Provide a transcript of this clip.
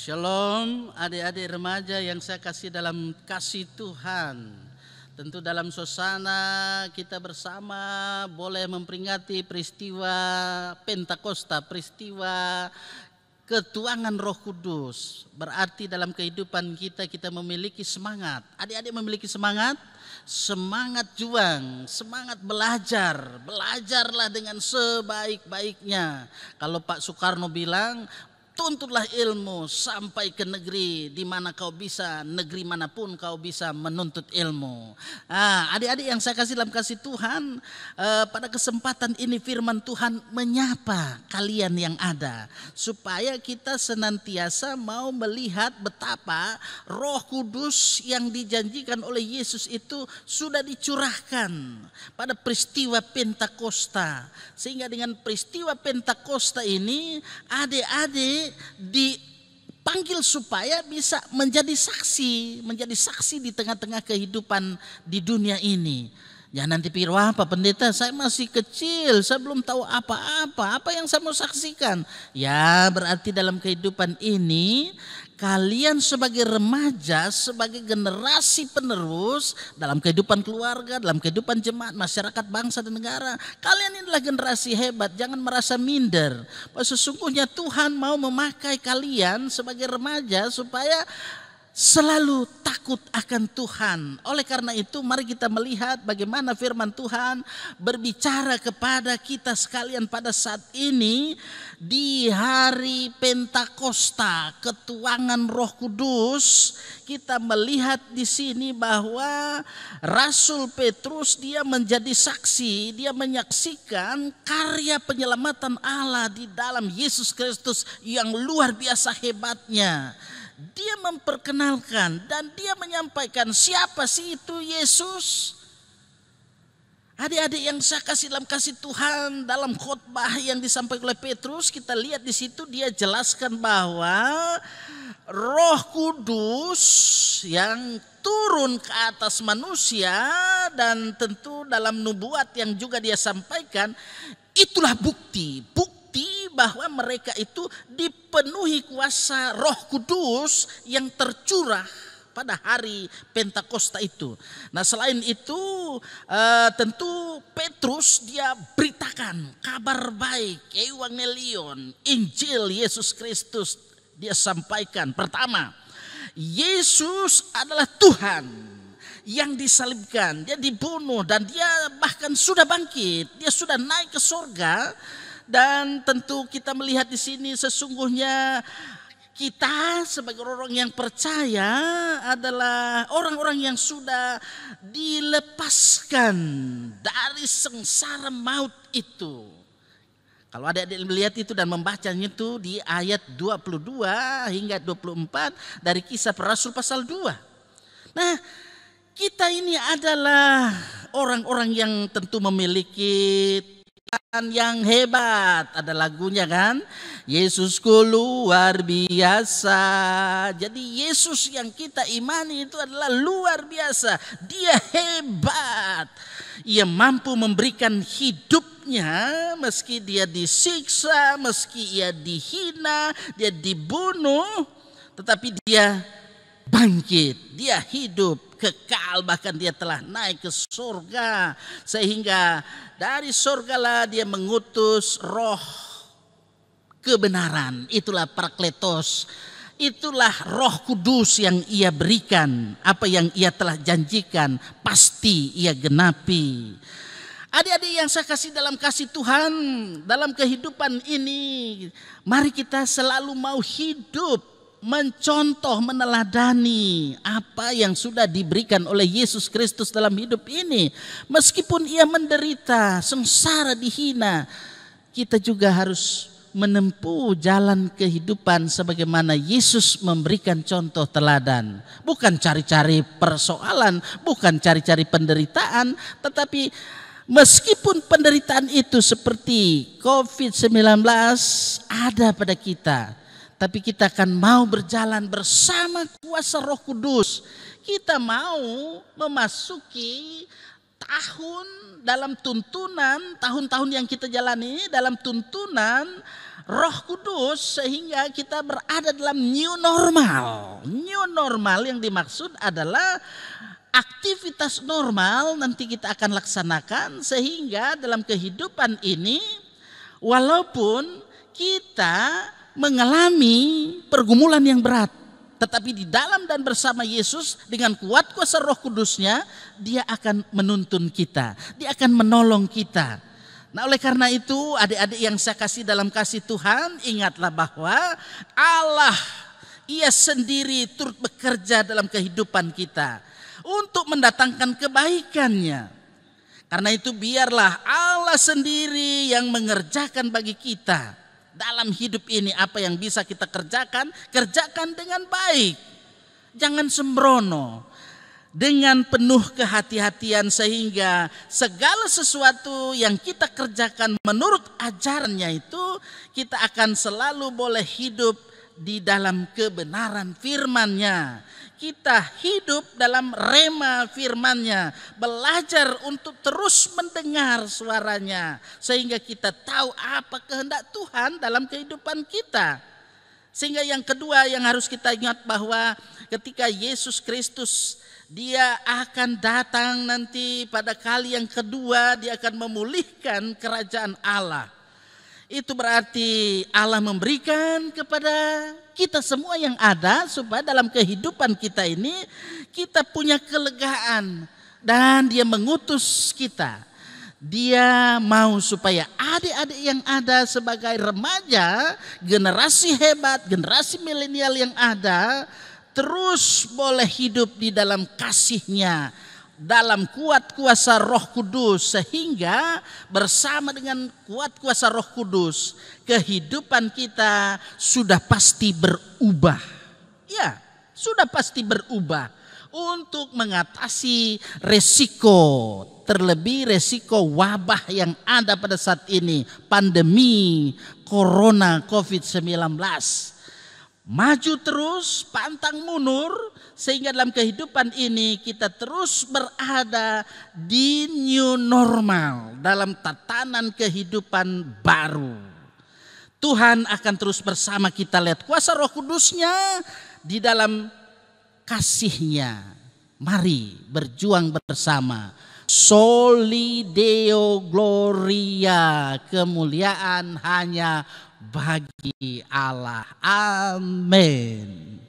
Shalom adik-adik remaja yang saya kasih dalam kasih Tuhan. Tentu dalam suasana kita bersama boleh memperingati peristiwa Pentakosta, peristiwa ketuangan Roh Kudus. Berarti dalam kehidupan kita memiliki semangat. Adik-adik memiliki semangat? Semangat juang, semangat belajar. Belajarlah dengan sebaik-baiknya. Kalau Pak Soekarno bilang, tuntutlah ilmu sampai ke negeri di mana kau bisa, negeri manapun kau bisa menuntut ilmu. Adik-adik yang saya kasih dalam kasih Tuhan, pada kesempatan ini firman Tuhan menyapa kalian yang ada, supaya kita senantiasa mau melihat betapa Roh Kudus yang dijanjikan oleh Yesus itu sudah dicurahkan pada peristiwa Pentakosta. Sehingga dengan peristiwa Pentakosta ini adik-adik dipanggil supaya bisa menjadi saksi di tengah-tengah kehidupan di dunia ini. Jangan nanti pikir, wah Pak Pendeta saya masih kecil, saya belum tahu apa yang saya mau saksikan. Ya berarti dalam kehidupan ini kalian sebagai remaja, sebagai generasi penerus dalam kehidupan keluarga, dalam kehidupan jemaat, masyarakat, bangsa dan negara, kalian inilah generasi hebat. Jangan merasa minder. Bahwa sesungguhnya Tuhan mau memakai kalian sebagai remaja supaya selalu takut akan Tuhan. Oleh karena itu mari kita melihat bagaimana firman Tuhan berbicara kepada kita sekalian pada saat ini di hari Pentakosta, ketuangan Roh Kudus. Kita melihat di sini bahwa Rasul Petrus dia menjadi saksi, dia menyaksikan karya penyelamatan Allah di dalam Yesus Kristus yang luar biasa hebatnya. Dia memperkenalkan dan dia menyampaikan siapa sih itu Yesus. Adik-adik yang saya kasih dalam kasih Tuhan, dalam khotbah yang disampaikan oleh Petrus, kita lihat di situ dia jelaskan bahwa Roh Kudus yang turun ke atas manusia dan tentu dalam nubuat yang juga dia sampaikan, itulah bukti bahwa mereka itu dipenuhi kuasa Roh Kudus yang tercurah pada hari Pentakosta itu. Nah selain itu tentu Petrus dia beritakan kabar baik, Evangelion, Injil Yesus Kristus dia sampaikan. Pertama, Yesus adalah Tuhan yang disalibkan, dia dibunuh dan dia bahkan sudah bangkit, dia sudah naik ke sorga. Dan tentu kita melihat di sini sesungguhnya kita sebagai orang yang percaya adalah orang-orang yang sudah dilepaskan dari sengsara maut itu. Kalau adik-adik melihat itu dan membacanya itu di ayat 22 hingga 24 dari Kisah Para Rasul pasal 2. Nah, kita ini adalah orang-orang yang tentu memiliki yang hebat. Ada lagunya kan, Yesusku luar biasa. Jadi Yesus yang kita imani itu adalah luar biasa. Dia hebat. Ia mampu memberikan hidupnya meski dia disiksa, meski ia dihina, dia dibunuh, tetapi dia bangkit, dia hidup kekal, bahkan dia telah naik ke surga. Sehingga dari surgalah dia mengutus roh kebenaran. Itulah Parakletos. Itulah Roh Kudus yang ia berikan. Apa yang ia telah janjikan pasti ia genapi. Adik-adik yang saya kasih dalam kasih Tuhan, dalam kehidupan ini mari kita selalu mau hidup mencontoh, meneladani apa yang sudah diberikan oleh Yesus Kristus dalam hidup ini. Meskipun ia menderita, sengsara, dihina, kita juga harus menempuh jalan kehidupan sebagaimana Yesus memberikan contoh teladan. Bukan cari-cari persoalan, bukan cari-cari penderitaan, tetapi meskipun penderitaan itu seperti COVID-19 ada pada kita, tapi kita akan mau berjalan bersama kuasa Roh Kudus. Kita mau memasuki tahun dalam tuntunan, tahun-tahun yang kita jalani dalam tuntunan Roh Kudus sehingga kita berada dalam new normal. New normal yang dimaksud adalah aktivitas normal nanti kita akan laksanakan sehingga dalam kehidupan ini walaupun kita mengalami pergumulan yang berat, tetapi di dalam dan bersama Yesus dengan kuat kuasa Roh Kudusnya, dia akan menuntun kita, dia akan menolong kita. Nah oleh karena itu adik-adik yang saya kasih dalam kasih Tuhan, ingatlah bahwa Allah, ia sendiri turut bekerja dalam kehidupan kita untuk mendatangkan kebaikannya. Karena itu biarlah Allah sendiri yang mengerjakan bagi kita dalam hidup ini. Apa yang bisa kita kerjakan, kerjakan dengan baik. Jangan sembrono, dengan penuh kehati-hatian sehingga segala sesuatu yang kita kerjakan menurut ajarannya itu kita akan selalu boleh hidup di dalam kebenaran firman-Nya. Kita hidup dalam rema firman-Nya, belajar untuk terus mendengar suaranya sehingga kita tahu apa kehendak Tuhan dalam kehidupan kita. Sehingga yang kedua yang harus kita ingat bahwa ketika Yesus Kristus dia akan datang nanti pada kali yang kedua, dia akan memulihkan kerajaan Allah. Itu berarti Allah memberikan kepada kita semua yang ada supaya dalam kehidupan kita ini kita punya kelegaan dan dia mengutus kita. Dia mau supaya adik-adik yang ada sebagai remaja, generasi hebat, generasi milenial yang ada terus boleh hidup di dalam kasih-Nya, dalam kuat kuasa Roh Kudus, sehingga bersama dengan kuat kuasa Roh Kudus kehidupan kita sudah pasti berubah. Ya, sudah pasti berubah untuk mengatasi resiko, terlebih resiko wabah yang ada pada saat ini, pandemi Corona COVID-19. Maju terus, pantang mundur, sehingga dalam kehidupan ini kita terus berada di new normal, dalam tatanan kehidupan baru. Tuhan akan terus bersama kita lihat kuasa Roh Kudusnya di dalam kasih-Nya. Mari berjuang bersama. Soli Deo Gloria, kemuliaan hanya bagi Allah. Amin.